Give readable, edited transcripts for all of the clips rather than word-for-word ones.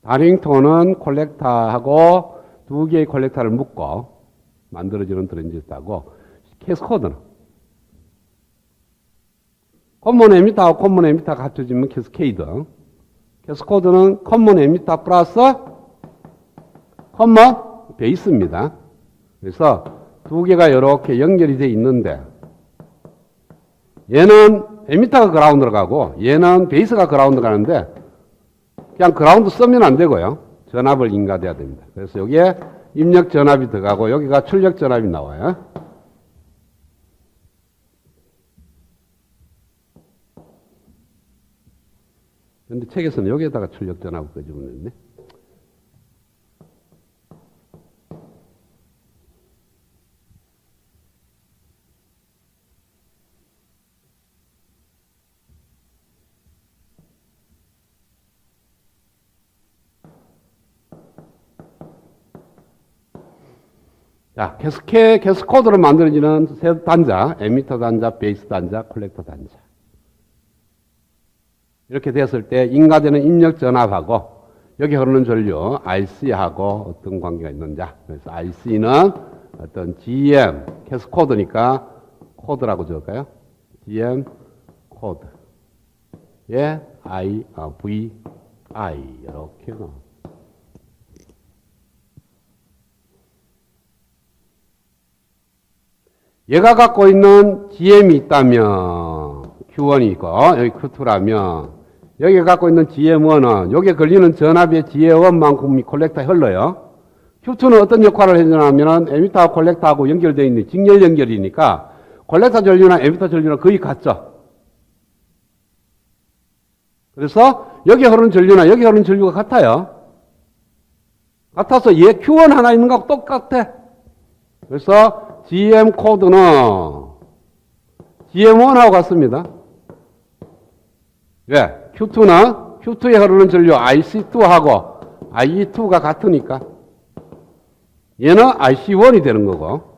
다링턴은 콜렉터하고 두 개의 콜렉터를 묶고 만들어지는 트랜지스터하고 캐스코드는 커먼 에미터하고 커먼 에미터가 합쳐지면 캐스케이드. 캐스코드는 커먼 에미터 플러스 커먼 베이스입니다. 그래서 두 개가 이렇게 연결이 되어 있는데 얘는 에미터가 그라운드로 가고 얘는 베이스가 그라운드 가는데 그냥 그라운드 쓰면 안 되고요. 전압을 인가돼야 됩니다. 그래서 여기에 입력 전압이 들어가고 여기가 출력 전압이 나와요. 근데 책에서는 여기에다가 출력 전압을 끄집어 냈네. 자, 캐스코드로 만들어지는 세 단자, 에미터 단자, 베이스 단자, 콜렉터 단자. 이렇게 됐을 때 인가되는 입력 전압하고 여기 흐르는 전류 RC하고 어떤 관계가 있는지. 그래서 RC는 어떤 GM, 캐스코드니까 코드라고 적을까요? GM 코드. 예, VI 이렇게 넣어. 얘가 갖고 있는 GM이 있다면 Q1이 있고 여기 Q2라면 여기 갖고 있는 GM1은 여기에 걸리는 전압의 GM1만큼이 콜렉터에 흘러요. Q2는 어떤 역할을 해주냐면 에미터하고 콜렉터하고 연결되어 있는 직렬 연결이니까 콜렉터 전류나 에미터 전류는 거의 같죠. 그래서 여기 흐르는 전류나 여기 흐르는 전류가 같아요. 같아서 얘 Q1 하나 있는 거하고 똑같아. 그래서 GM 코드는 GM1하고 같습니다. 왜? Q2에 흐르는 전류 IC2하고 IE2가 같으니까 얘는 IC1이 되는 거고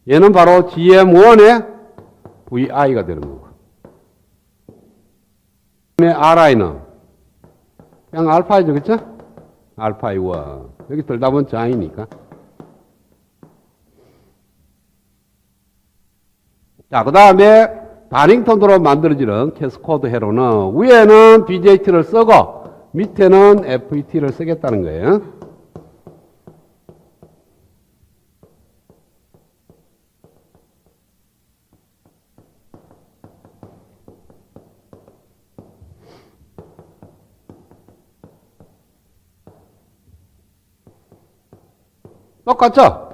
얘는 바로 GM1의 VI가 되는 거고 RI는 그냥 알파이죠. 그쵸? 알파이1 여기 들다 보면 저항이니까. 자, 그 다음에 다링턴으로 만들어지는 캐스코드 회로는 위에는 BJT를 쓰고 밑에는 FET를 쓰겠다는 거예요. 똑같죠?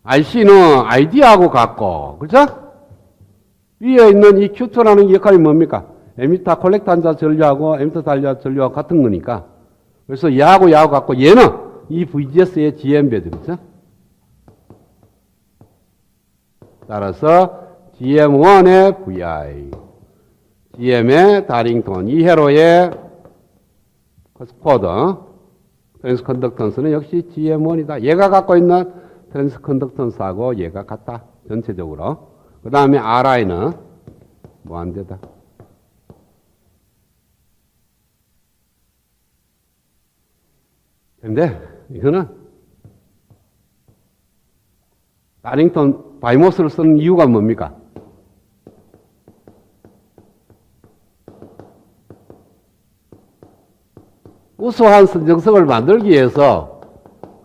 IC는 ID하고 같고, 그죠? 위에 있는 이 Q2라는 역할이 뭡니까? 에미터 콜렉터 단자 전류하고 에미터 단자 전류하고 같은 거니까. 그래서 얘하고 같고 얘는 이 VGS의 GM 배들이죠. 따라서 GM1의 VI, GM의 다링턴, 이 회로의 캐스코드, 트랜스컨덕턴스는 역시 GM1이다. 얘가 갖고 있는 트랜스컨덕턴스하고 얘가 같다. 전체적으로. 그 다음에 RI는 무한대다. 근데 이거는 다링턴 바이모스를 쓰는 이유가 뭡니까? 우수한 선정성을 만들기 위해서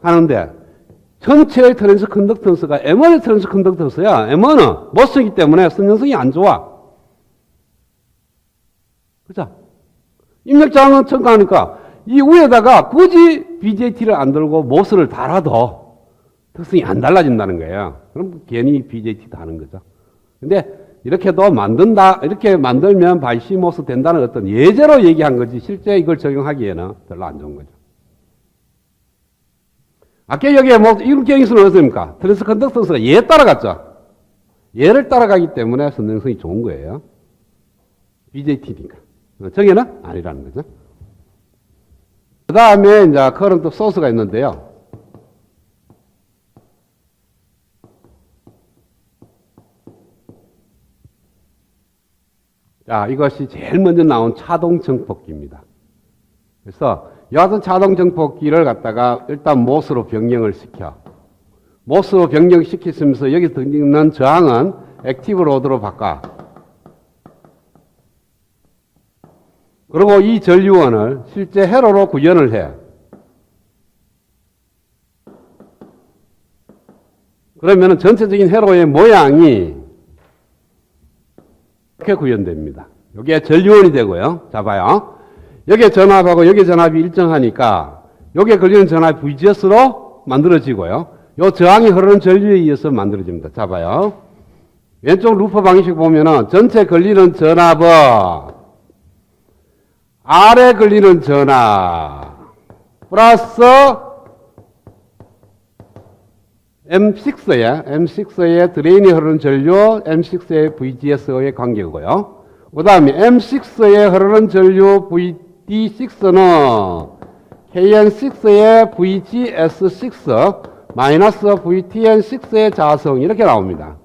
하는데 전체의 트랜스컨덕턴스가 M1의 트랜스컨덕턴스야. M1은 못 쓰기 때문에 선정성이 안 좋아. 그죠? 입력장은 첨가하니까 이 위에다가 굳이 BJT를 안 들고 모스를 달아도 특성이 안 달라진다는 거예요. 그럼 괜히 BJT 다는 거죠. 근데 이렇게도 만든다, 이렇게 만들면 바이시모스 된다는 어떤 예제로 얘기한 거지 실제 이걸 적용하기에는 별로 안 좋은 거죠. 아까 여기에 뭐, 이렇게 기수는 어떻습니까? 트랜스컨덕턴스가 얘 따라갔죠? 얘를 따라가기 때문에 선정성이 좋은 거예요. BJT니까. 정예는 아니라는 거죠. 그 다음에 이제 커런트 소스가 있는데요. 자, 이것이 제일 먼저 나온 차동 정폭기입니다. 그래서 여하튼 자동 증폭기를 갖다가 일단 못으로 변경을 시켜. 못으로 변경시키면서 여기 있는 저항은 액티브 로드로 바꿔. 그리고 이 전류원을 실제 회로로 구현을 해. 그러면 전체적인 회로의 모양이 이렇게 구현됩니다. 여기에 전류원이 되고요. 자, 봐요. 여기에 전압하고 여기에 전압이 일정하니까 여기에 걸리는 전압이 VGS로 만들어지고요. 요 저항이 흐르는 전류에 의해서 만들어집니다. 자, 봐요. 왼쪽 루프 방식 보면은 전체 걸리는 전압은 R에 걸리는 전압 플러스 M6에 드레인이 흐르는 전류 M6의 VGS의 관계고요. 그 다음에 M6에 흐르는 전류 VD6는 KN6의 VGS6 마이너스 VTN6의 자성 이렇게 나옵니다.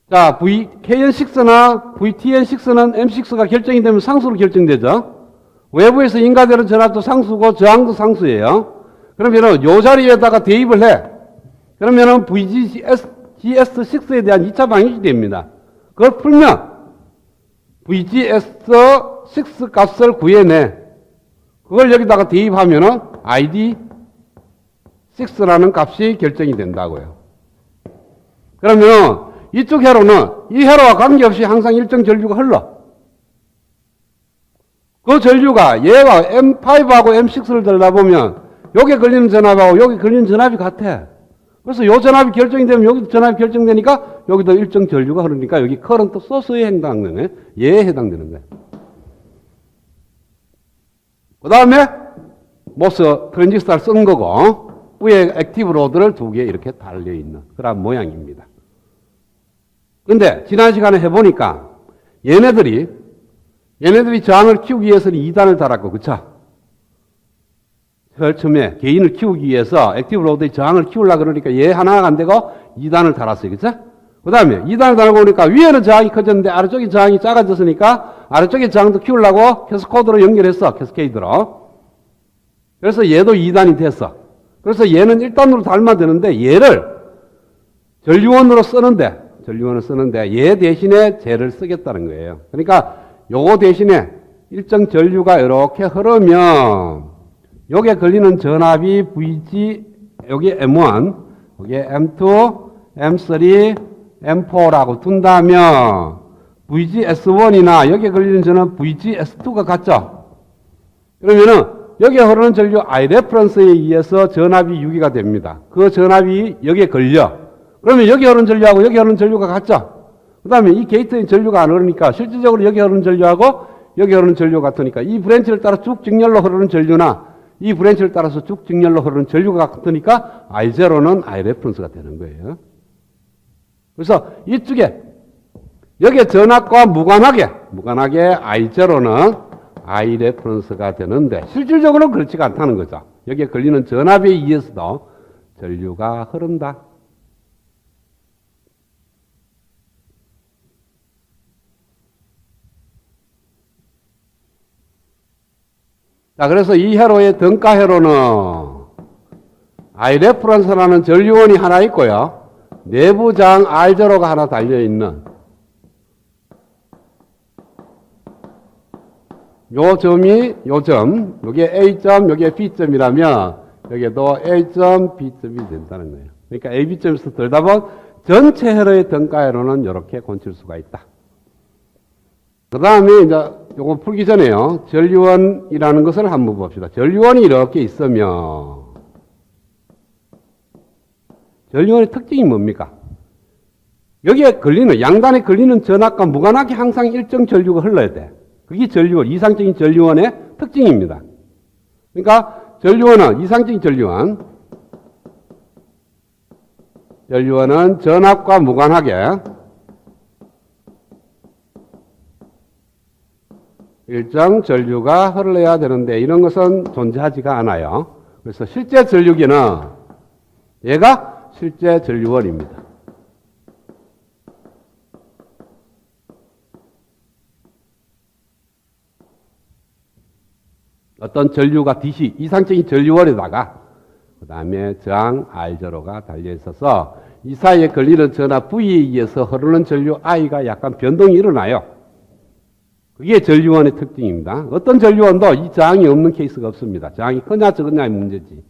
자, KN6나 VTN6는 M6가 결정이 되면 상수로 결정되죠. 외부에서 인가되는 전압도 상수고 저항도 상수예요. 그러면은 요 자리에다가 대입을 해. 그러면은 VGS6에 대한 2차 방정식이 됩니다. 그걸 풀면 VGS6 값을 구해내. 그걸 여기다가 대입하면은 ID6라는 값이 결정이 된다고요. 그러면 이쪽 회로는 이 회로와 관계없이 항상 일정 전류가 흘러. 그 전류가 얘와 M5하고 M6를 들다 보면 여기에 걸리는 전압하고 여기 걸리는 전압이 같아. 그래서 요 전압이 결정이 되면 여기도 전압이 결정되니까 여기도 일정 전류가 흐르니까 여기 커런트 소스에 해당되는 얘에 해당되는 거예요. 그 다음에 모스 트랜지스터를 쓴 거고 위에 액티브 로드를 두 개 이렇게 달려있는 그런 모양입니다. 근데 지난 시간에 해보니까 얘네들이 저항을 키우기 위해서는 2단을 달았고, 그쵸? 처음에 개인을 키우기 위해서 액티브 로드의 저항을 키우려고 그러니까 얘 하나가 안 되고 2단을 달았어요. 그쵸? 그 다음에 2단을 달고 보니까 위에는 저항이 커졌는데 아래쪽에 저항이 작아졌으니까 아래쪽에 저항도 키우려고 캐스코드로 연결했어. 캐스케이드로. 그래서 얘도 2단이 됐어. 그래서 얘는 1단으로 달면 되는데 얘를 전류원을 쓰는데 얘 대신에 쟤를 쓰겠다는 거예요. 그러니까 요거 대신에 일정 전류가 이렇게 흐르면 여기에 걸리는 전압이 VG, 여기 M1, 여기 M2, M3, M4라고 둔다면 VGS1이나 여기에 걸리는 전압 VGS2가 같죠? 그러면은 여기에 흐르는 전류 I 레퍼런스에 의해서 전압이 유기가 됩니다. 그 전압이 여기에 걸려. 그러면 여기 흐르는 전류하고 여기 흐르는 전류가 같죠? 그 다음에 이 게이트에 전류가 안 흐르니까 실질적으로 여기 흐르는 전류하고 여기 흐르는 전류가 같으니까 이 브랜치를 따라 쭉 직렬로 흐르는 전류나 이 브랜치를 따라서 쭉 직렬로 흐르는 전류가 같으니까 I0는 I 레퍼런스가 되는 거예요. 그래서 이쪽에 여기에 전압과 무관하게 I0는 I 레퍼런스가 되는데 실질적으로는 그렇지가 않다는 거죠. 여기에 걸리는 전압에 의해서도 전류가 흐른다. 자, 그래서 이 회로의 등가 회로는 I 레퍼런스라는 전류원이 하나 있고요. 내부장 R0가 하나 달려있는 요 점이 요 점, 요게 A점, 요게 B점이라면 여기에도 A점, B점이 된다는 거예요. 그러니까 A, B점에서 들다 보면 전체 회로의 등가 회로는 이렇게 곤칠 수가 있다. 그 다음에 이제 요거 풀기 전에요. 전류원이라는 것을 한번 봅시다. 전류원이 이렇게 있으면 전류원의 특징이 뭡니까? 여기에 걸리는 양단에 걸리는 전압과 무관하게 항상 일정 전류가 흘러야 돼. 그게 전류원, 이상적인 전류원의 특징입니다. 그러니까 전류원은 이상적인 전류원은 전압과 무관하게 일정 전류가 흘러야 되는데 이런 것은 존재하지가 않아요. 그래서 실제 전류기는 얘가 실제 전류원입니다. 어떤 전류가 DC, 이상적인 전류원에다가 그 다음에 저항 R0가 달려 있어서 이 사이에 걸리는 전하 V에 의해서 흐르는 전류 I가 약간 변동이 일어나요. 그게 전류원의 특징입니다. 어떤 전류원도 이 저항이 없는 케이스가 없습니다. 저항이 크냐 적으냐의 문제지.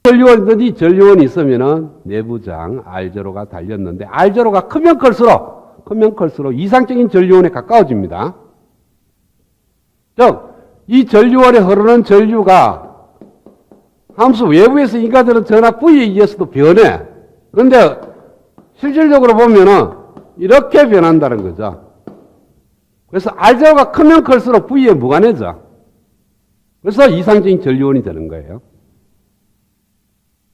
전류원이든지 전류원이 있으면은 내부 저항 R0가 달렸는데 R0가 크면 클수록 이상적인 전류원에 가까워집니다. 즉, 이 전류원에 흐르는 전류가 함수 외부에서 인가되는 전하 V에 의해서도 변해. 그런데 실질적으로 보면은 이렇게 변한다는 거죠. 그래서 R0가 크면 클수록 V에 무관해져. 그래서 이상적인 전류원이 되는 거예요.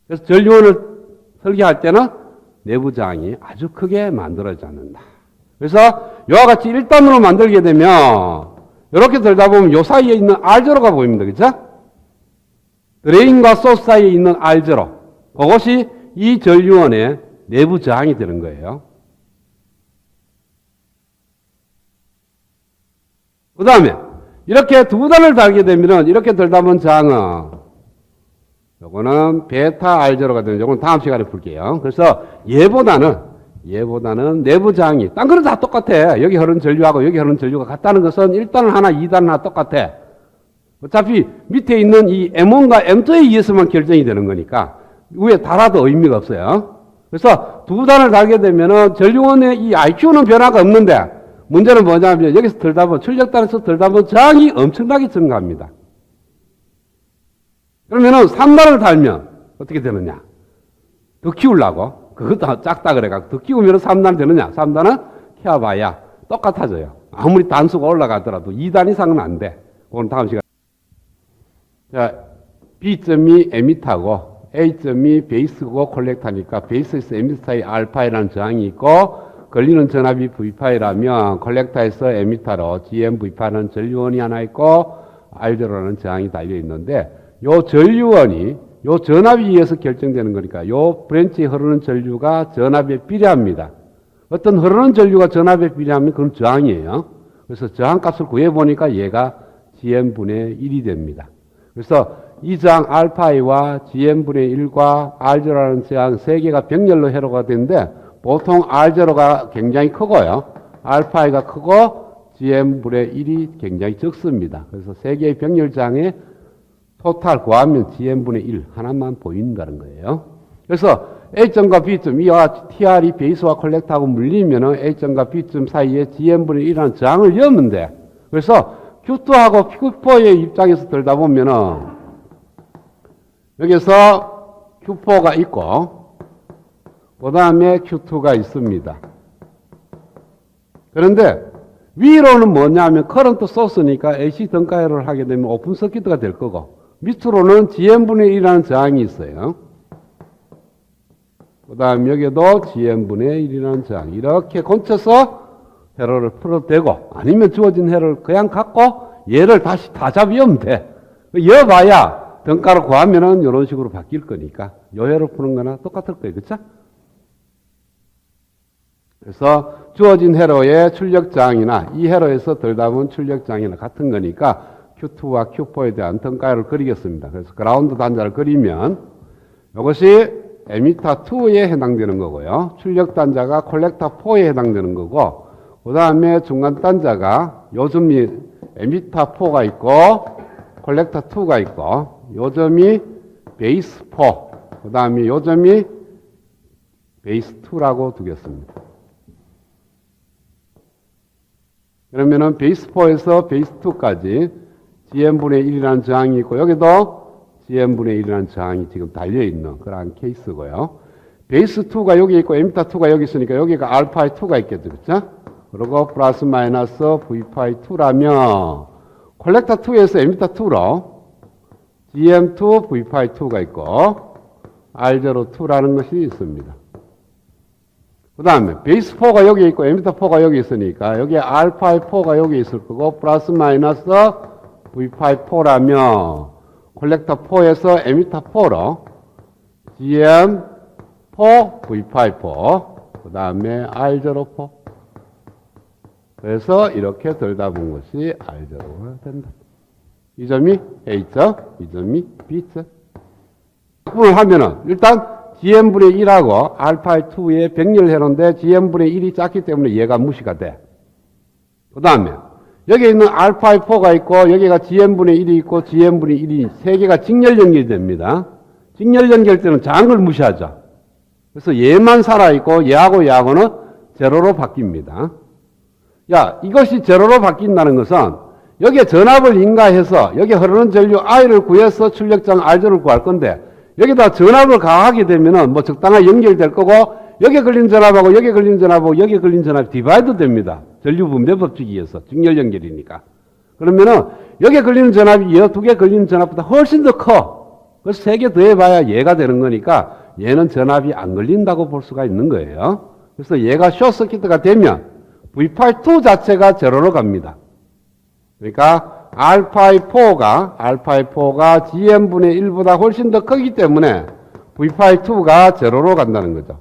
그래서 전류원을 설계할 때는 내부 저항이 아주 크게 만들어지지 않는다. 그래서 이와 같이 1단으로 만들게 되면 이렇게 들다 보면 이 사이에 있는 R0가 보입니다. 그렇죠? 드레인과 소스 사이에 있는 R0. 그것이 이 전류원의 내부 저항이 되는 거예요. 그 다음에 이렇게 두 단을 달게 되면 이렇게 들다 보면 저항은 요거는 베타 R0가 되는 요건 다음 시간에 풀게요. 그래서 얘보다는 내부 저항이 딴 거는 다 똑같아. 여기 흐르는 전류하고 여기 흐르는 전류가 같다는 것은 1단은 하나, 2단은 하나 똑같아. 어차피 밑에 있는 이 M1과 M2에 의해서만 결정이 되는 거니까 위에 달아도 의미가 없어요. 그래서 두 단을 달게 되면은 전류원의 이 IQ는 변화가 없는데 문제는 뭐냐면 여기서 들다 보면 출력단에서 들다 보면 저항이 엄청나게 증가합니다. 그러면은 3단을 달면 어떻게 되느냐? 더 키우려고. 그것도 작다 그래가지고 더 키우면 3단 되느냐? 3단은 키워봐야 똑같아져요. 아무리 단수가 올라가더라도 2단 이상은 안 돼. 그건 다음 시간에. 자, B점이 에미터고 A점이 베이스고 콜렉터니까 베이스에서 에미터 사이 알파이라는 저항이 있고 걸리는 전압이 V파이라면 콜렉터에서 에미터로 GMV파는 전류원이 하나 있고 R0라는 저항이 달려 있는데 요 전류원이 요 전압에 의해서 결정되는 거니까 요 브랜치에 흐르는 전류가 전압에 비례합니다. 어떤 흐르는 전류가 전압에 비례하면 그건 저항이에요. 그래서 저항값을 구해보니까 얘가 GM분의 1이 됩니다. 그래서 이 저항 알파이와 GM분의 1과 R0라는 저항 세 개가 병렬로 회로가 되는데 보통 R0가 굉장히 크고요. 알파이가 크고 GM분의 1이 굉장히 적습니다. 그래서 세 개의 병렬 저항에 토탈 구하면 GM분의 1 하나만 보인다는 거예요. 그래서 A점과 B점, 이와 TR이 베이스와 콜렉터하고 물리면은 A점과 B점 사이에 GM분의 1이라는 저항을 넣으면 돼. 그래서 Q2하고 Q4의 입장에서 들다 보면은 여기서 Q4가 있고 그 다음에 Q2가 있습니다. 그런데 위로는 뭐냐면 커런트 소스니까 AC 등가열을 하게 되면 오픈 서킷가 될 거고 밑으로는 GM분의 1이라는 저항이 있어요. 그 다음 여기도 GM분의 1이라는 저항. 이렇게 건쳐서 회로를 풀어도 되고 아니면 주어진 회로를 그냥 갖고 얘를 다시 다 잡으면 돼. 이어봐야 등가를 구하면은 이런 식으로 바뀔 거니까 요 회로 푸는 거나 똑같을 거예요. 그쵸? 그래서 주어진 회로의 출력장이나 이 회로에서 들다본 출력장이나 같은 거니까 Q2와 Q4에 대한 등가를 그리겠습니다. 그래서 그라운드 단자를 그리면 이것이 에미터 2에 해당되는 거고요. 출력 단자가 콜렉터 4에 해당되는 거고 그 다음에 중간 단자가 요점이 에미터 4가 있고 콜렉터 2가 있고 요점이 베이스 4 그 다음에 요점이 베이스 2라고 두겠습니다. 그러면은 베이스 4에서 베이스 2까지 GM분의 1이라는 저항이 있고 여기도 GM분의 1이라는 저항이 지금 달려있는 그러한 케이스고요. 베이스 2가 여기 있고 에미터 2가 여기 있으니까 여기가 알파이 2가 있겠죠. 그렇죠? 그리고 플러스 마이너스 V파이 2라면 콜렉터 2에서 에미터 2로 GM2 V파이 2가 있고 R0 2라는 것이 있습니다. 그 다음에 베이스 4가 여기 있고 에미터 4가 여기 있으니까 여기에 알파이 4가 여기 있을 거고 플러스 마이너스 V 파이 4라면 콜렉터 4에서 에미터 4로 GM4 V파이 4 그 다음에 R0 4 그래서 이렇게 들다 본 것이 R0가 된다. 이 점이 A점, 이 점이 B점. 분을 하면은 일단 GM분의 1하고 알파의 2에 병렬해 놓은데 GM분의 1이 작기 때문에 얘가 무시가 돼. 그 다음에 여기 있는 알파의 4가 있고 여기가 GM분의 1이 있고 GM분의 1이 세 개가 직렬 연결이 됩니다. 직렬 연결 때는 작은 걸 무시하죠. 그래서 얘만 살아있고 얘하고는 제로로 바뀝니다. 야, 이것이 제로로 바뀐다는 것은 여기에 전압을 인가해서 여기 흐르는 전류 I를 구해서 출력장 R조를 구할 건데 여기다 전압을 가하게 되면은 뭐 적당하게 연결될 거고 여기에 걸린 전압하고 여기에 걸린 전압하고 여기에 걸린 전압이 디바이드 됩니다. 전류 분배 법칙에 의해서 직렬 연결이니까. 그러면은 여기에 걸리는 전압이 이 두 개 걸리는 전압보다 훨씬 더 커. 그래서 세 개 더해봐야 얘가 되는 거니까 얘는 전압이 안 걸린다고 볼 수가 있는 거예요. 그래서 얘가 숏서키트가 되면 V82 자체가 제로로 갑니다. 그러니까 알파의 4가 GM분의 1보다 훨씬 더 크기 때문에 V82가 제로로 간다는 거죠.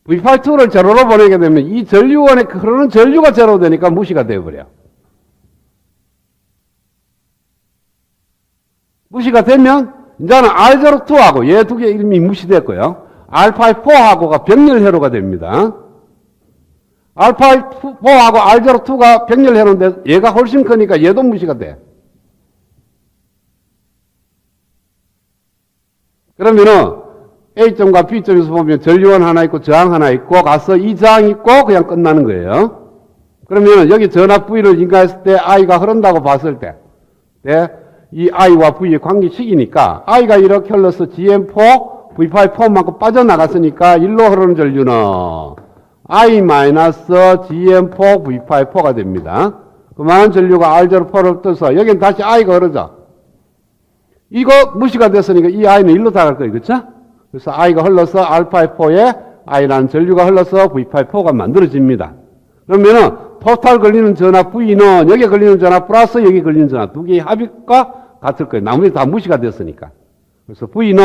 V82를 제로로 보내게 되면 이 전류원에 흐르는 전류가 제로 되니까 무시가 되어버려. 무시가 되면 이제는 R02하고 얘 두 개 이름이 무시됐고요. 알파의 4하고가 병렬회로가 됩니다. 알파의 4하고 R02가 병렬회로인데 얘가 훨씬 크니까 얘도 무시가 돼. 그러면은 A점과 B점에서 보면 전류원 하나 있고 저항 하나 있고 가서 이 저항 있고 그냥 끝나는 거예요. 그러면 여기 전압 V를 인가했을 때 I가 흐른다고 봤을 때 이 I와 V의 관계식이니까 I가 이렇게 흘러서 GM4, V54만큼 빠져나갔으니까 일로 흐르는 전류는 I-GM4, V54가 됩니다. 그만한 전류가 R04를 떠서 여기는 다시 I가 흐르죠. 이거 무시가 됐으니까 이 I는 일로 다 갈 거예요. 그렇죠? 그래서 I가 흘러서 알파의 4에 I라는 전류가 흘러서 V84가 만들어집니다. 그러면은 토탈 걸리는 전압 V는 여기 걸리는 전압 플러스 여기 걸리는 전압 두 개의 합과 같을 거예요. 나머지 다 무시가 됐으니까. 그래서 V는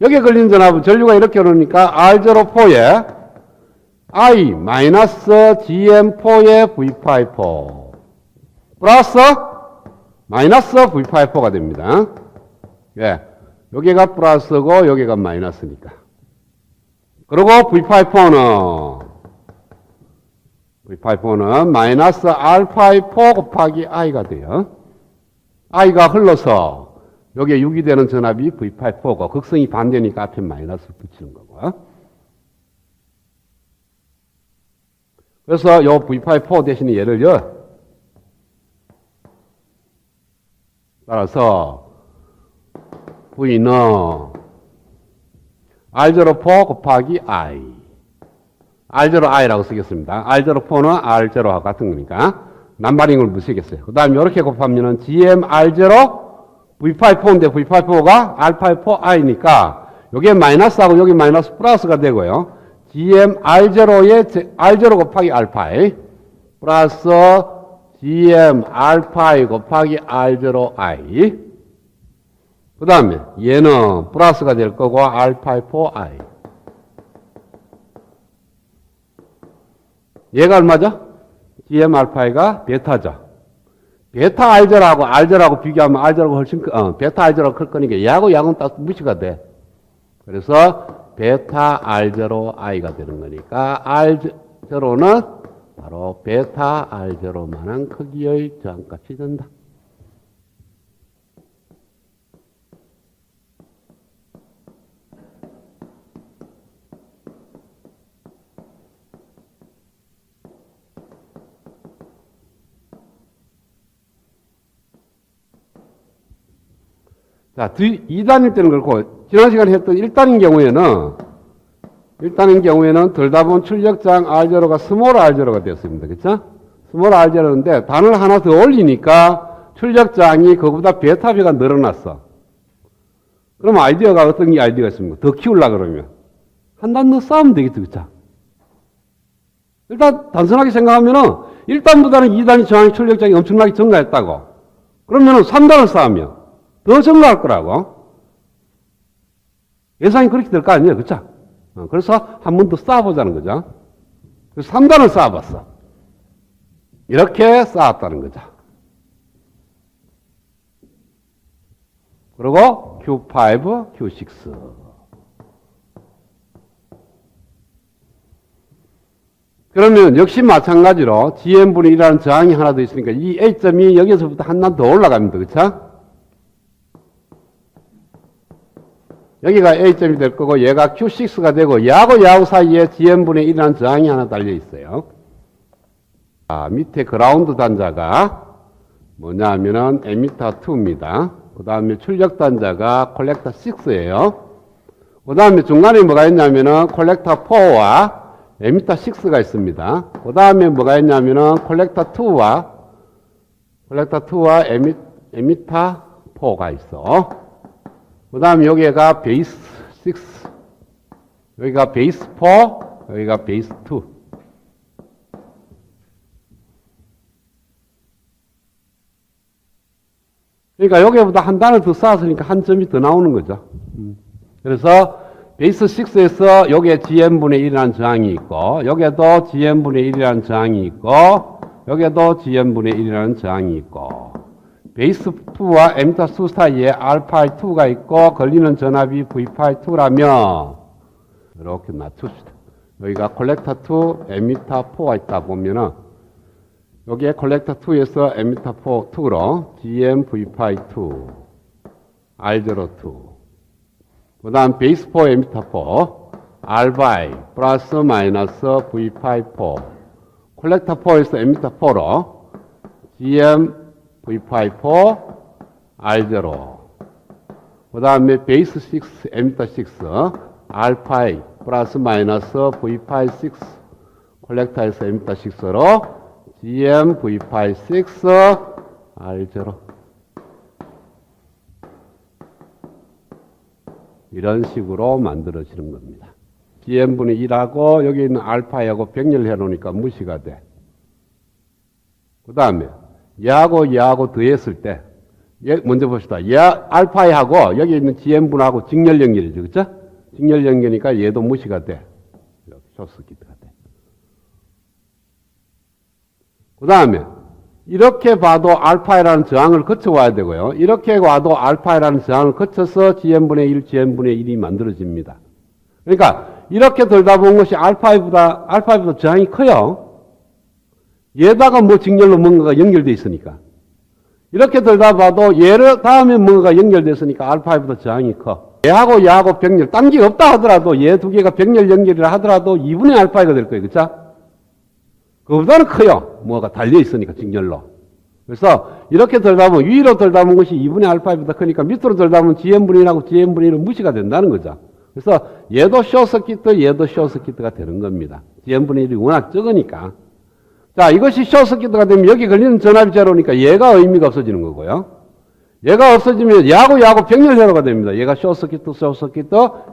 여기 걸리는 전압은 전류가 이렇게 흐르니까 R04에 I-GM4의 V54 플러스 마이너스 V54가 됩니다. 예. 여기가 플러스고 여기가 마이너스니까. 그리고 V54는 마이너스 알파의 4 곱하기 I가 돼요. I가 흘러서 여기에 유기되는 전압이 V84고 극성이 반대니까 앞에 마이너스 붙이는 거고. 그래서 요 V84 대신에 얘를요. 따라서 V는 R04 곱하기 I. R0I라고 쓰겠습니다. R04는 R0하고 같은 거니까 남발인 걸 무시겠어요. 그 다음에 이렇게 곱하면은 GM-R0 V84인데 V84가 알파의 4I니까 여기에 마이너스하고 여기 마이너스 플러스가 되고요. GM-R0의 R0 곱하기 알파이 플러스 GM-알파이 곱하기 R0I 그 다음에 얘는 플러스가 될 거고 알파의 4I 얘가 얼마죠? GM 알파이가 베타죠. 베타 알제라고 알제라고 비교하면 알제라고 훨씬 베타 알제라고 클 거니까 얘하고 약은 딱 무시가 돼. 그래서 베타 알제로 I가 되는 거니까 알제로는 바로 베타 알제로만한 크기의 저항값이 된다. 자, 2단일 때는 그렇고, 지난 시간에 했던 1단인 경우에는 덜답은 출력장 R0가 스몰 R0가 되었습니다. 그쵸? 스몰 R0인데, 단을 하나 더 올리니까 출력장이 그거보다 베타비가 늘어났어. 그럼 아이디어가 어떤 게 아이디어가 있습니까? 더 키우려고 그러면. 한 단 더 쌓으면 되겠죠. 그쵸? 일단 단순하게 생각하면은 1단보다는 2단이 저항 출력장이 엄청나게 증가했다고. 그러면은 3단을 쌓으면 더 증가할 거라고. 예상이 그렇게 될 거 아니에요. 그쵸? 그래서 한 번 더 쌓아보자는 거죠. 그래서 3단을 쌓아봤어. 이렇게 쌓았다는 거죠. 그리고 Q5, Q6. 그러면 역시 마찬가지로 GM분의 1이라는 저항이 하나 더 있으니까 이 A점이 여기서부터 하나 더 올라갑니다. 그쵸? 여기가 A점이 될 거고 얘가 Q6가 되고 얘하고 사이에 GM분의 1이라는 저항이 하나 달려 있어요. 자, 밑에 그라운드 단자가 뭐냐 하면은 에미터 2입니다. 그 다음에 출력 단자가 콜렉터 6예요. 그 다음에 중간에 뭐가 있냐면은 콜렉터 4와 에미터 6가 있습니다. 그 다음에 뭐가 있냐면은 콜렉터 2와 에미터 4가 있어. 그 다음에 여기가 베이스 6, 여기가 베이스 4, 여기가 베이스 2. 그러니까 여기보다 한 단을 더 쌓았으니까 한 점이 더 나오는 거죠. 그래서 베이스 6에서 여기에 GM분의 1이라는 저항이 있고 여기에도 GM분의 1이라는 저항이 있고 여기에도 GM분의 1이라는 저항이 있고 베이스 2와 에미터 2 사이에 알파2가 있고 걸리는 전압이 V2라면 이렇게 낮춥시다. 여기가 콜렉터 2, 에미터 4가 있다 보면은 여기에 콜렉터 2에서 에미터 2로 GMV2, R02. 그 다음 베이스 4, 에미터 4, R by 플러스 마이너스 V54. 콜렉터 4에서 에미터 4로 GMV54, R0. 그 다음에 베이스 6, 에미터 6, R5 플러스 마이너스 V56. 콜렉터에서 에미터 6로 GMV56, R0. 이런 식으로 만들어지는 겁니다. GM분의 1하고 여기 있는 알파하고 병렬해 놓으니까 무시가 돼. 그 다음에 얘하고 더했을 때 먼저 봅시다. 얘 알파하고 여기 있는 GM분하고 직렬 연결이죠. 그렇죠? 직렬 연결이니까 얘도 무시가 돼. 이렇게 쇼트서킷가 돼. 그 다음에 이렇게 봐도 알파이라는 저항을 거쳐와야 되고요. 이렇게 와도 알파이라는 저항을 거쳐서 GM분의 1, GM분의 1이 만들어집니다. 그러니까 이렇게 돌다 본 것이 알파이보다 저항이 커요. 얘다가 뭐 직렬로 뭔가가 연결되어 있으니까. 이렇게 돌다 봐도 얘를 다음에 뭔가가 연결됐으니까 알파이보다 저항이 커. 얘하고 병렬, 딴 게 없다 하더라도 얘 두 개가 병렬 연결이라 하더라도 2분의 알파이가 될 거예요. 그쵸? 그거보다는 커요. 뭐가 달려 있으니까 직렬로. 그래서 이렇게 들다 보면 위로 들다 보는 것이 2분의 알파보다 크니까 밑으로 들다 보면 GM분의 1하고 GM분의 1은 무시가 된다는 거죠. 그래서 얘도 쇼서키트, 얘도 쇼서키트가 되는 겁니다. GM분의 1이 워낙 적으니까. 자, 이것이 쇼서키트가 되면 여기 걸리는 전압이 제로니까 얘가 의미가 없어지는 거고요. 얘가 없어지면 얘하고 병렬 제로가 됩니다. 얘가 쇼서키트,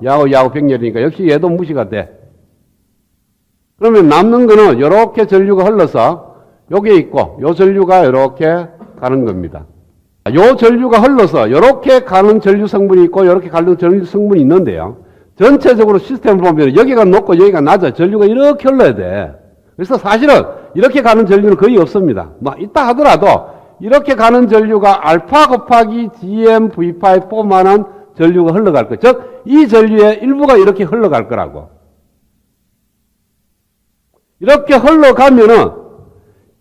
얘하고 병렬이니까 역시 얘도 무시가 돼. 그러면 남는 거는 이렇게 전류가 흘러서 여기에 있고 요 전류가 이렇게 가는 겁니다. 요 전류가 흘러서 이렇게 가는 전류 성분이 있고 이렇게 가는 전류 성분이 있는데요. 전체적으로 시스템을 보면 여기가 높고 여기가 낮아. 전류가 이렇게 흘러야 돼. 그래서 사실은 이렇게 가는 전류는 거의 없습니다. 뭐 있다 하더라도 이렇게 가는 전류가 알파 곱하기 GMV54만한 전류가 흘러갈 거. 즉 이 전류의 일부가 이렇게 흘러갈 거라고. 이렇게 흘러가면은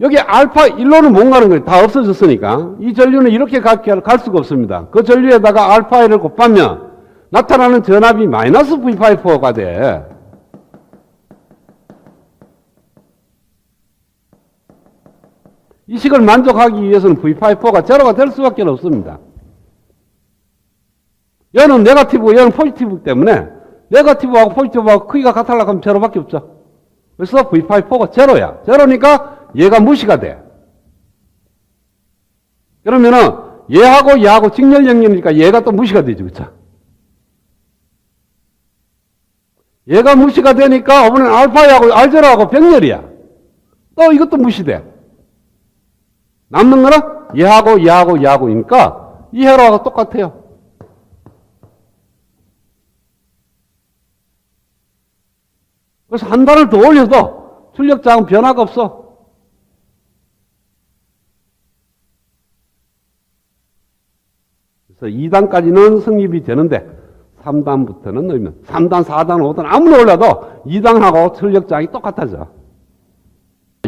여기 알파 1로는 못 가는 거예요. 다 없어졌으니까. 이 전류는 이렇게 갈 수가 없습니다. 그 전류에다가 알파 1을 곱하면 나타나는 전압이 마이너스 V54가 돼. 이 식을 만족하기 위해서는 V54가 제로가 될 수밖에 없습니다. 얘는 네거티브고 얘는 포지티브 때문에 네거티브하고 포지티브하고 크기가 같으려고 하면 제로밖에 없죠. 그래서 V54가 제로야. 제로니까 얘가 무시가 돼. 그러면은 얘하고 직렬 연결이니까 얘가 또 무시가 되죠. 그쵸? 얘가 무시가 되니까 이번엔 알파하고 R0하고 병렬이야. 또 이것도 무시돼. 남는 거는 얘하고니까 이 회로하고 똑같아요. 그래서 한 단을 더 올려도 출력자항 변화가 없어. 그래서 2단까지는 성립이 되는데 3단부터는 넣으면 3단, 4단, 5단 아무리 올라도 2단하고 출력장이 똑같아져.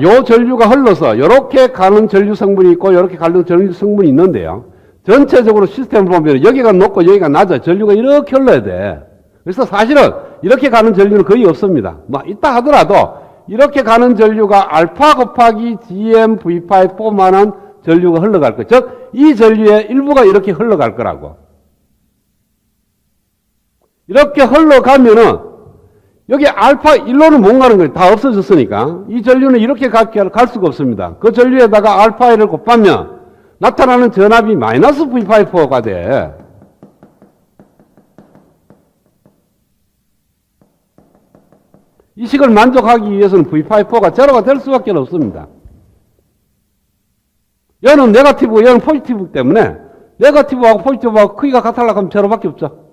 요 전류가 흘러서 이렇게 가는 전류 성분이 있고 이렇게 가는 전류 성분이 있는데요. 전체적으로 시스템을 보면 여기가 높고 여기가 낮아. 전류가 이렇게 흘러야 돼. 그래서 사실은 이렇게 가는 전류는 거의 없습니다. 뭐 있다 하더라도 이렇게 가는 전류가 알파 곱하기 GMV54만한 전류가 흘러갈 거. 즉, 이 전류의 일부가 이렇게 흘러갈 거라고. 이렇게 흘러가면은 여기 알파 1로는 못 가는 거예요. 다 없어졌으니까. 이 전류는 이렇게 갈 수가 없습니다. 그 전류에다가 알파 1을 곱하면 나타나는 전압이 마이너스 V54가 돼. 이 식을 만족하기 위해서는 V54가 제로가 될 수밖에 없습니다. 얘는 네거티브고 얘는 포지티브 때문에 네거티브하고 포지티브하고 크기가 같으려고 하면 제로밖에 없죠.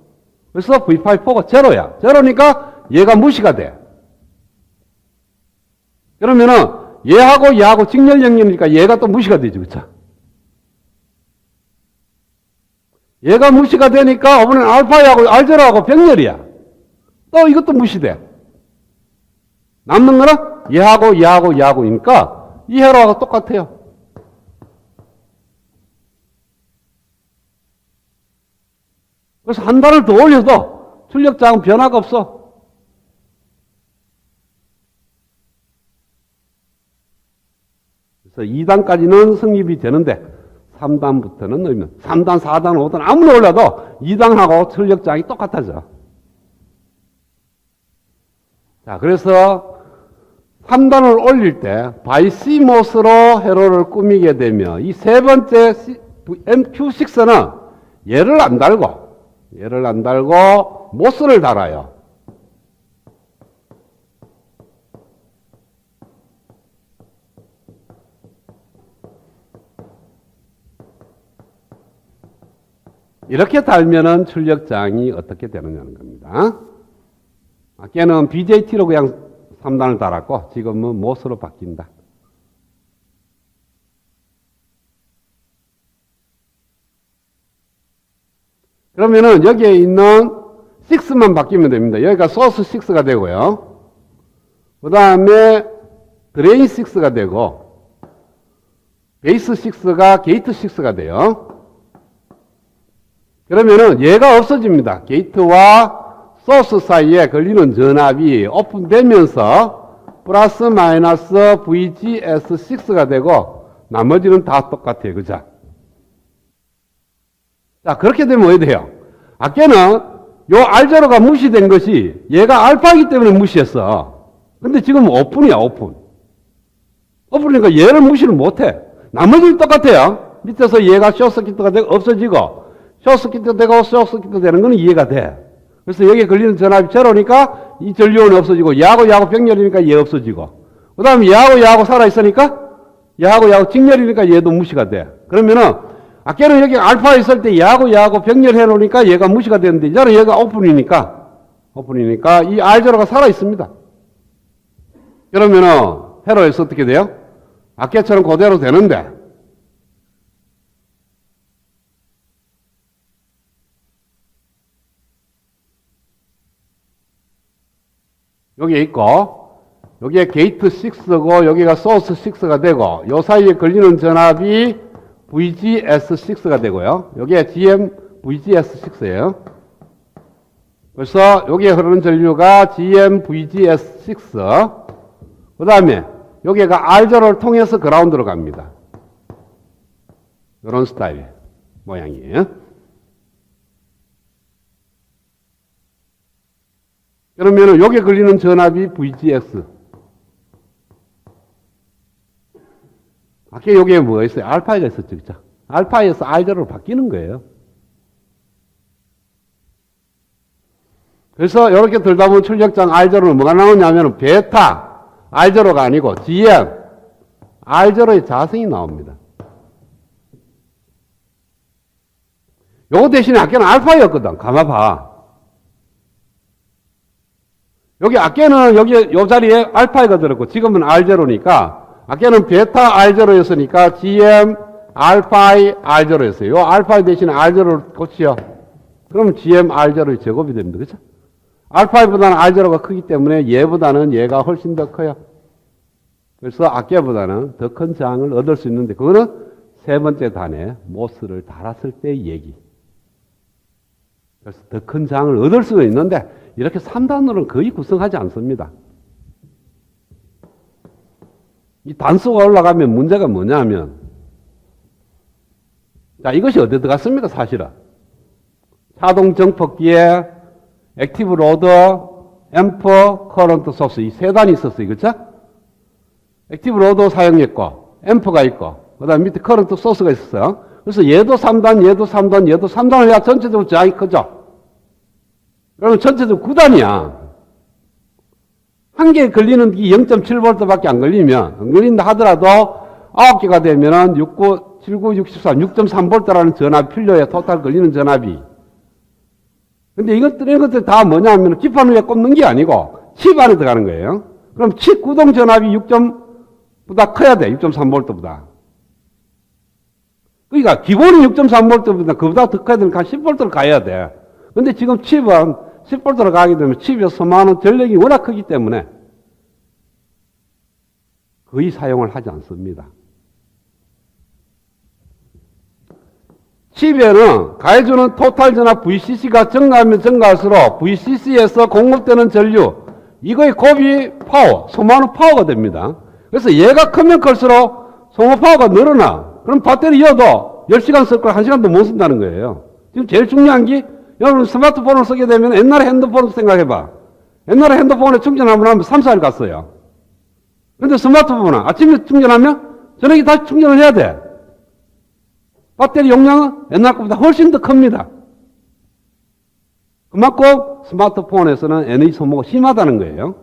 그래서 V54가 제로야. 제로니까 얘가 무시가 돼. 그러면은 얘하고 직렬 연결이니까 얘가 또 무시가 되죠. 그쵸? 얘가 무시가 되니까 어머니는 알파하고 알제로하고 병렬이야. 또 이것도 무시돼. 남는 거는 얘하고니까 이 회로하고 똑같아요. 그래서 한 단을 더 올려도 출력장은 변화가 없어. 그래서 2단까지는 성립이 되는데 3단부터는 넣으면 3단, 4단, 5단 아무리 올라도 2단하고 출력장이 똑같아져. 자, 그래서 3단을 올릴 때 바이시모스로 회로를 꾸미게 되면 이 세 번째 MQ6는 얘를 안 달고 모스를 달아요. 이렇게 달면은 출력장이 어떻게 되느냐는 겁니다. 아까는 BJT로 그냥 3단을 달았고 지금은 모스로 바뀐다. 그러면은 여기에 있는 6만 바뀌면 됩니다. 여기가 소스 6가 되고요. 그 다음에 드레인 6가 되고 베이스 6가 게이트 6가 돼요. 그러면은 얘가 없어집니다. 게이트와 소스 사이에 걸리는 전압이 오픈되면서 플러스 마이너스 VGS6가 되고 나머지는 다 똑같아요. 그죠? 자, 그렇게 되면 왜 돼요? 아까는 요 R0가 무시된 것이 얘가 알파이기 때문에 무시했어. 근데 지금 오픈이야, 오픈. 오픈이니까 얘를 무시를 못해. 나머지는 똑같아요. 밑에서 얘가 숏서킷가 되고 없어지고 숏서킷도 되고 숏서킷도 되는 건 이해가 돼. 그래서 여기에 걸리는 전압이 제로니까 이 전류원이 없어지고 얘하고 병렬이니까 얘 없어지고 그 다음에 얘하고 살아있으니까 얘하고 직렬이니까 얘도 무시가 돼. 그러면은 아까는 여기 알파 있을 때 얘하고 병렬해 놓으니까 얘가 무시가 되는데 이제는 얘가 오픈이니까 이 R0가 살아있습니다. 그러면은 회로에서 어떻게 돼요? 아까처럼 그대로 되는데 여기에 있고 여기에 게이트 6고 여기가 소스 6가 되고 요 사이에 걸리는 전압이 VGS6가 되고요. 여기에 GMVGS6예요. 그래서 여기에 흐르는 전류가 GMVGS6 그 다음에 여기가 R0를 통해서 그라운드로 갑니다. 이런 스타일 모양이에요. 그러면 여기에 걸리는 전압이 VGS. 아까 여기에 뭐가 있어요? 알파가 있었죠. 그죠? 알파에서 R0로 바뀌는 거예요. 그래서 이렇게 들다 보면 출력장 R0는 뭐가 나오냐면 베타 R0가 아니고 GM R0의 자성이 나옵니다. 요거 대신에 아까는 알파였거든. 가만봐. 여기 아까는 요 자리에 알파가 들었고 지금은 R0니까 아까는 베타 R0였으니까 GM 알파이 R0였어요. 요 알파이 대신에 R0를 고치요. 그러면 GM R0의 제곱이 됩니다. 그죠? 알파이보다는 R0가 크기 때문에 얘보다는 얘가 훨씬 더 커요. 그래서 악계보다는 더 큰 저항을 얻을 수 있는데 그거는 세 번째 단에 모스를 달았을 때의 얘기. 그래서 더 큰 저항을 얻을 수는 있는데 이렇게 3단으로는 거의 구성하지 않습니다. 이 단수가 올라가면 문제가 뭐냐면 자 이것이 어디에 들어갔습니까 사실은. 자동 정폭기에 액티브 로드, 앰프, 커런트 소스 이 세 단이 있었어요. 그렇죠? 액티브 로드 사용했고 앰프가 있고 그 다음에 밑에 커런트 소스가 있었어요. 그래서 얘도 3단, 얘도 3단, 얘도 3단을 해야 전체적으로 저항이 크죠. 그러면 전체적으로 9단이야. 한 개에 걸리는 게 0.7V밖에 안 걸린다 하더라도 9개가 되면은 69, 79, 63, 6.3V라는 전압이 필요해. 토탈 걸리는 전압이. 근데 이런 것들 다 뭐냐 하면 기판 위에 꼽는 게 아니고 칩 안에 들어가는 거예요. 그럼 칩 구동 전압이 6.보다 커야 돼. 6.3V보다. 그러니까 기본이 6.3V보다 그보다 더 커야 되니까 10V를 가야 돼. 근데 지금 칩은 10V로 가게 되면 칩에 소모하는 전력이 워낙 크기 때문에 거의 사용을 하지 않습니다. 칩에는 가해주는 토탈 전압 VCC가 증가하면 증가할수록 VCC에서 공급되는 전류 이거의 곱이 파워, 소모하는 파워가 됩니다. 그래서 얘가 크면 클수록 소모 파워가 늘어나. 그럼 배터리 이어도 10시간 쓸 걸 1시간도 못 쓴다는 거예요. 지금 제일 중요한 게 여러분 스마트폰을 쓰게 되면 옛날에 핸드폰을 생각해봐. 옛날에 핸드폰에 충전하면 하면 3, 4일 갔어요. 그런데 스마트폰은 아침에 충전하면 저녁에 다시 충전을 해야 돼. 배터리 용량은 옛날 것보다 훨씬 더 큽니다. 그만큼 스마트폰에서는 에너지 소모가 심하다는 거예요.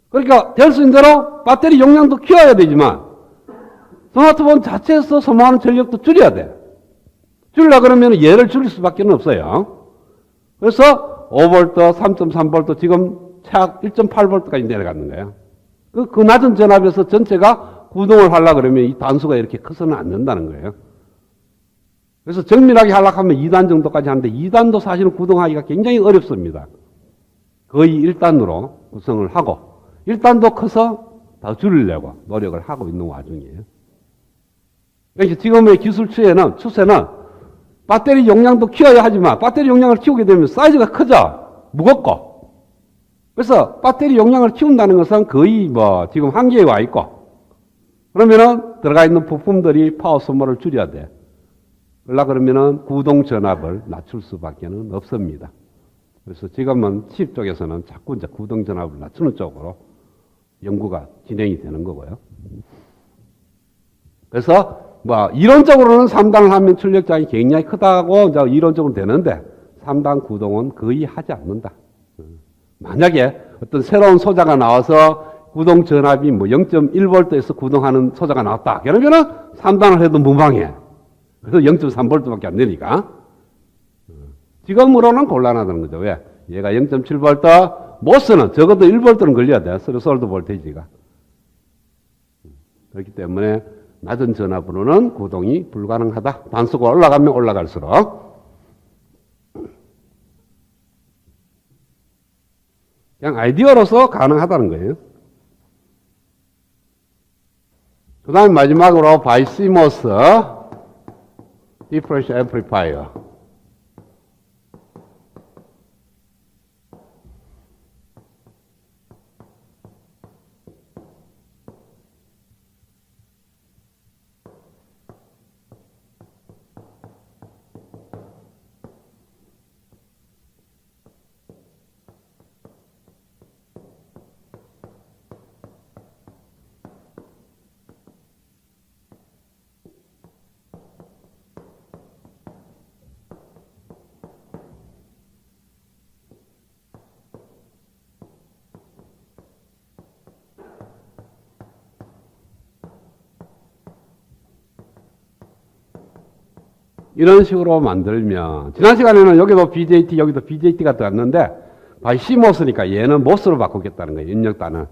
그러니까 될 수 있는 대로 배터리 용량도 키워야 되지만 스마트폰 자체에서 소모하는 전력도 줄여야 돼. 줄이려 그러면 얘를 줄일 수밖에 없어요. 그래서 5V, 3.3V, 지금 최악 1.8V까지 내려가는 거예요. 그 낮은 전압에서 전체가 구동을 하려고 그러면 이 단수가 이렇게 커서는 안 된다는 거예요. 그래서 정밀하게 하려고 하면 2단 정도까지 하는데 2단도 사실은 구동하기가 굉장히 어렵습니다. 거의 1단으로 구성을 하고 1단도 커서 더 줄이려고 노력을 하고 있는 와중이에요. 그러니까 지금의 기술 추세는 배터리 용량도 키워야 하지만 배터리 용량을 키우게 되면 사이즈가 크죠. 무겁고. 그래서 배터리 용량을 키운다는 것은 거의 지금 한계에 와 있고 그러면은 들어가 있는 부품들이 파워 소모를 줄여야 돼. 그러면은 구동 전압을 낮출 수밖에 없습니다. 그래서 지금은 칩 쪽에서는 자꾸 이제 구동 전압을 낮추는 쪽으로 연구가 진행이 되는 거고요. 그래서 이론적으로는 3단을 하면 출력장이 굉장히 크다고 이제 이론적으로 되는데 3단 구동은 거의 하지 않는다. 만약에 어떤 새로운 소자가 나와서 구동 전압이 0.1V에서 구동하는 소자가 나왔다. 그러면은 3단을 해도 무방해. 그래서 0.3V밖에 안 되니까. 지금으로는 곤란하다는 거죠. 왜? 얘가 0.7V, 모스는 적어도 1V는 걸려야 돼. 스레솔드 볼테이지가. 그렇기 때문에 낮은 전압으로는 구동이 불가능하다. 단수가 올라가면 올라갈수록. 그냥 아이디어로서 가능하다는 거예요. 그 다음에 마지막으로 바이시모스 디퍼런셜 앰플리파이어. 이런 식으로 만들면 지난 시간에는 여기도 BJT 여기도 BJT가 들어갔는데 바이시모스니까 얘는 모스로 바꾸겠다는 거예요. 입력단을.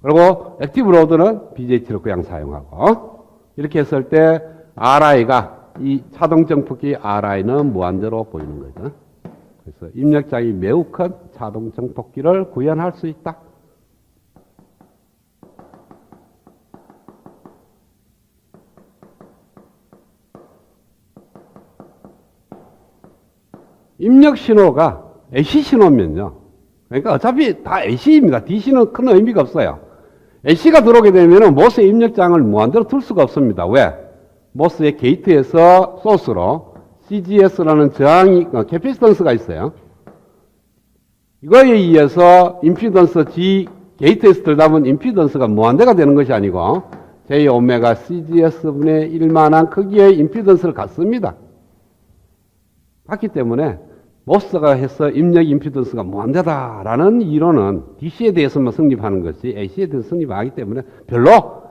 그리고 액티브 로드는 BJT로 그냥 사용하고 이렇게 했을 때 RI가 이 차동 정폭기 RI는 무한대로 보이는 거죠. 그래서 입력장이 매우 큰 차동 정폭기를 구현할 수 있다. 입력 신호가 AC 신호면요. 그러니까 어차피 다 AC입니다. DC는 큰 의미가 없어요. AC가 들어오게 되면 모스의 입력장을 무한대로 둘 수가 없습니다. 왜? 모스의 게이트에서 소스로 CGS라는 저항이, 캐피시턴스가 있어요. 이거에 의해서 임피던스 G, 게이트에서 들다 보면 임피던스가 무한대가 되는 것이 아니고 J 오메가 CGS분의 1만한 크기의 임피던스를 갖습니다. 갖기 때문에 모스가 해서 입력 임피던스가 무한대다라는 이론은 DC에 대해서만 성립하는 것이 AC에 대해서 성립하기 때문에 별로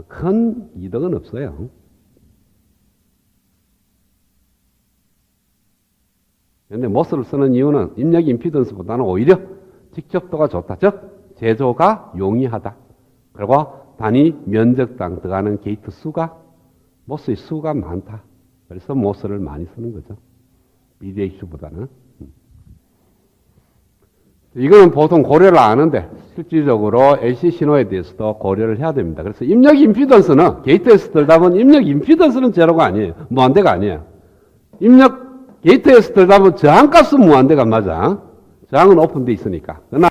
큰 이득은 없어요. 그런데 모스를 쓰는 이유는 입력 임피던스보다는 오히려 직접도가 좋다. 즉 제조가 용이하다. 그리고 단위 면적당 들어가는 게이트 수가 모스의 수가 많다. 그래서 모스를 많이 쓰는 거죠. BDH보다는. 이거는 보통 고려를 안 하는데 실질적으로 AC 신호에 대해서도 고려를 해야 됩니다. 그래서 입력 임피던스는 게이트에서 들다 보면 입력 임피던스는 제로가 아니에요. 무한대가 아니에요. 입력 게이트에서 들다 보면 저항값은 무한대가 맞아. 저항은 오픈돼 있으니까. 그러나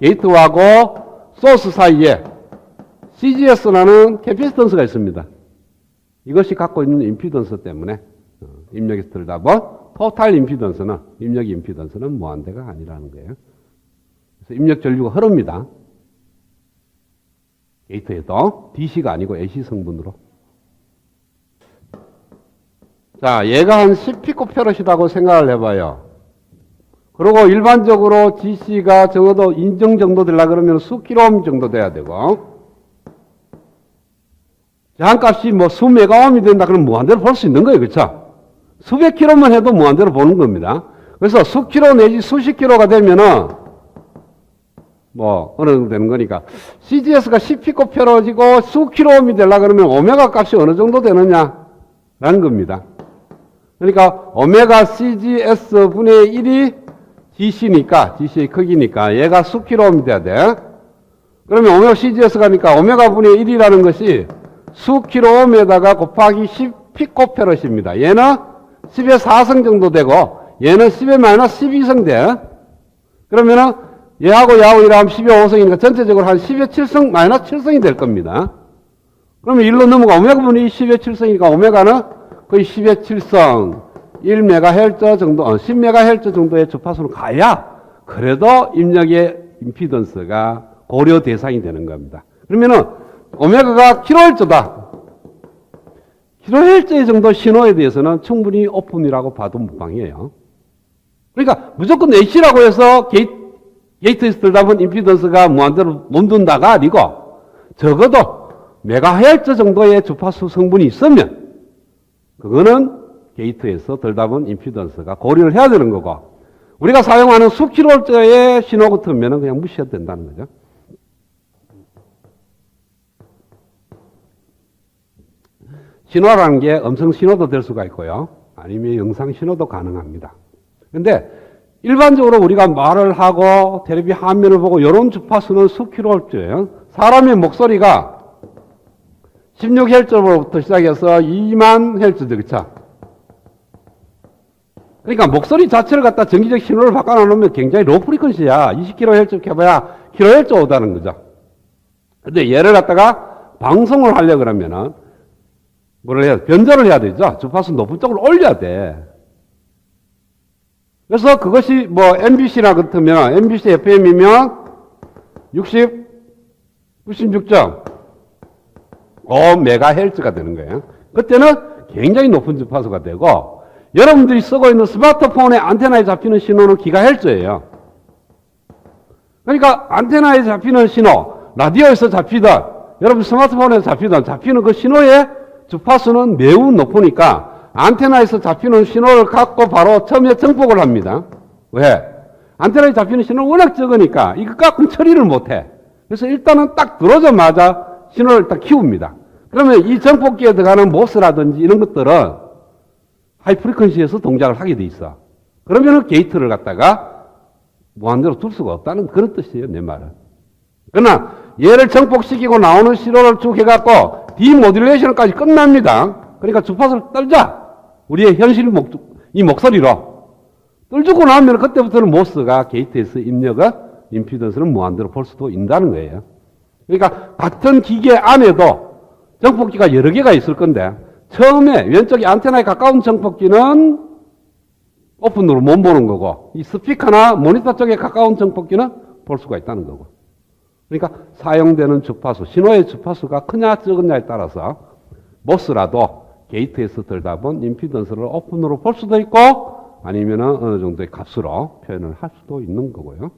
게이트하고 소스 사이에 CGS라는 캐피시턴스가 있습니다. 이것이 갖고 있는 임피던스 때문에 입력에서 들다 보면 토탈 임피던스는 입력 임피던스는 무한대가 아니라는 거예요. 그래서 입력 전류가 흐릅니다. 게이트에도 DC가 아니고 AC 성분으로. 자, 얘가 한 10피코페럿이라고 생각을 해봐요. 그리고 일반적으로 GC가 적어도 인정 정도 되려고 그러면 수킬로옴 정도 돼야 되고, 저항값이 뭐 수메가옴이 된다 그러면 무한대로 볼 수 있는 거예요. 그렇죠? 수백 킬로만 해도 무한대로 보는 겁니다. 그래서 수킬로 내지 수십 킬로가 되면은 뭐 어느 정도 되는 거니까 CGS가 10피코페럿이고 수킬로옴이 되려고 그러면 오메가 값이 어느 정도 되느냐라는 겁니다. 그러니까 오메가 CGS 분의 1이 GC니까 GC의 크기니까 얘가 수킬로옴이 돼야 돼. 그러면 오메가 CGS가니까 오메가 분의 1이라는 것이 수킬로옴에다가 곱하기 10피코페럿입니다. 얘는 10의 4성 정도 되고 얘는 10의 마이너스 12성 돼. 그러면은 얘하고 얘하고 10의 5성이니까 전체적으로 한 10의 7성 마이너스 7성이 될 겁니다. 그러면 1로 넘어가 오메가 분이 10의 7성이니까 오메가는 거의 10의 7성 1MHz 정도, 10MHz 정도의 주파수로 가야 그래도 입력의 임피던스가 고려 대상이 되는 겁니다. 그러면은 오메가가 킬로헬츠다. 킬로헬츠 정도 신호에 대해서는 충분히 오픈이라고 봐도 무방해요. 그러니까 무조건 AC라고 해서 게이트에서 들다 보면 임피던스가 무한대로 멈둔다가 아니고 적어도 메가헤르츠 정도의 주파수 성분이 있으면 그거는 게이트에서 들다 보면 임피던스가 고려를 해야 되는 거고 우리가 사용하는 수킬로헬츠의 신호 같으면 그냥 무시해도 된다는 거죠. 신호라는 게 음성 신호도 될 수가 있고요. 아니면 영상 신호도 가능합니다. 근데 일반적으로 우리가 말을 하고 텔레비 화면을 보고 이런 주파수는 수킬로헬츠예요. 사람의 목소리가 16Hz부터 시작해서 2만 Hz, 그쵸? 그러니까 목소리 자체를 갖다 전기적 신호를 바꿔놓으면 굉장히 로우 프리퀀시야. 20kHz 켜봐야 kHz 오다는 거죠. 근데 얘를 갖다가 방송을 하려고 그러면은 뭐를 해야 돼? 변조를 해야 되죠. 주파수 높은 쪽으로 올려야 돼. 그래서 그것이 뭐 MBC나 같으면 MBC FM이면 96.5MHz가 되는 거예요. 그때는 굉장히 높은 주파수가 되고 여러분들이 쓰고 있는 스마트폰의 안테나에 잡히는 신호는 기가헬츠예요. 그러니까 안테나에 잡히는 신호, 라디오에서 잡히든 여러분 스마트폰에서 잡히는 그 신호의 주파수는 매우 높으니까 안테나에서 잡히는 신호를 갖고 바로 처음에 정폭을 합니다. 왜? 안테나에 잡히는 신호는 워낙 적으니까 이거 갖고 처리를 못해. 그래서 일단은 딱 들어오자마자 신호를 딱 키웁니다. 그러면 이 정폭기에 들어가는 모스라든지 이런 것들은 하이 프리퀀시에서 동작을 하게 돼 있어. 그러면은 게이트를 갖다가 무한대로 둘 수가 없다는 그런 뜻이에요, 내 말은. 그러나 얘를 정폭시키고 나오는 시로를 쭉 해갖고 디모듈레이션까지 끝납니다. 그러니까 주파수를 떨자. 우리의 현실 이 목소리로. 떨주고 나면 그때부터는 모스가 게이트에서 입력을 임피던스는 무한대로 볼 수도 있다는 거예요. 그러니까 같은 기계 안에도 정폭기가 여러 개가 있을 건데 처음에 왼쪽에 안테나에 가까운 정폭기는 오픈으로 못 보는 거고 이 스피커나 모니터 쪽에 가까운 정폭기는 볼 수가 있다는 거고. 그러니까 사용되는 주파수, 신호의 주파수가 크냐 적느냐에 따라서 모스라도 게이트에서 들다 본 임피던스를 오픈으로 볼 수도 있고 아니면 어느 정도의 값으로 표현을 할 수도 있는 거고요.